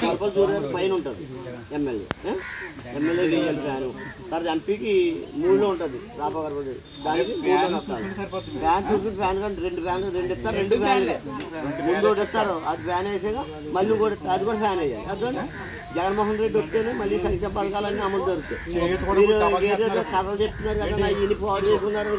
Compulsory పైన ఉంటుంది MLA వేయాలి ఫ్యాను. తర్వాత ఎంపీకి 3లో ఉంటుంది రాపగర్భది. దానికి ఫ్యాన్ చూసి ఫ్యాన్ కానీ 2 ఫ్యాన్లు 2 ఇస్తారు. 2 ఫ్యాన్లే ముందు ఒకటి ఇస్తారు. అది ఫ్యాన్ వేసాక మళ్ళీ ఇంకోటి అది కూడా ఫ్యాన్ వేయాలి. అర్థం జగన్మోహన్ రెడ్డి వస్తేనే మళ్ళీ సంక్షేమ పథకాలన్నీ అమలు జరుగుతాయి. మీరు ఏదైతే కథలు చెప్తున్నారు కదా నా ఇన్ని పాడు చేసుకున్నారు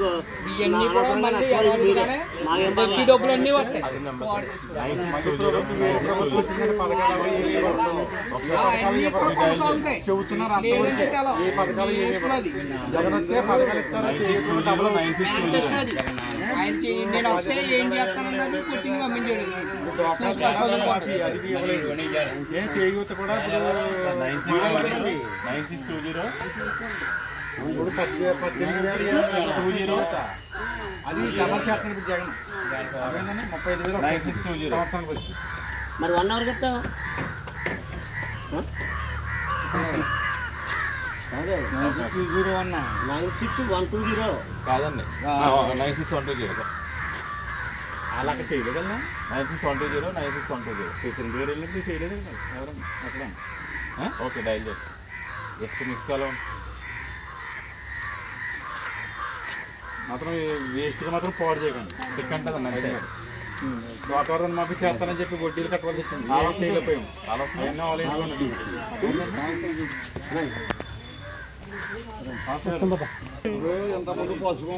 అది డబల్ చేస్తాను జగన్ 35,000 సంవత్సరానికి వచ్చి మరి 1 అవర్ చెప్తావా? 96,120 కాదండి 96,120 అలాగే చేయలేదన్నా. 96,120 96,120 ప్రెసిడెంట్ గారు వెళ్ళినప్పుడు చేయలేదు ఎవరన్నా అక్కడ. ఓకే డైల్ చేసి ಎಷ್ಟು మిస్ కాల్ మాత్రం వేస్ట్గా మాత్రం పాడు చేయకండి. తిక్కంటదన్న అయితే వాతావరణం మాకు చేస్తానని చెప్పి వడ్డీలు కట్టవలసి వచ్చింది. చేయలేకపోయాం. అవన్నీ ఆలోచించుకోండి. ఎంత ముందు పసుపు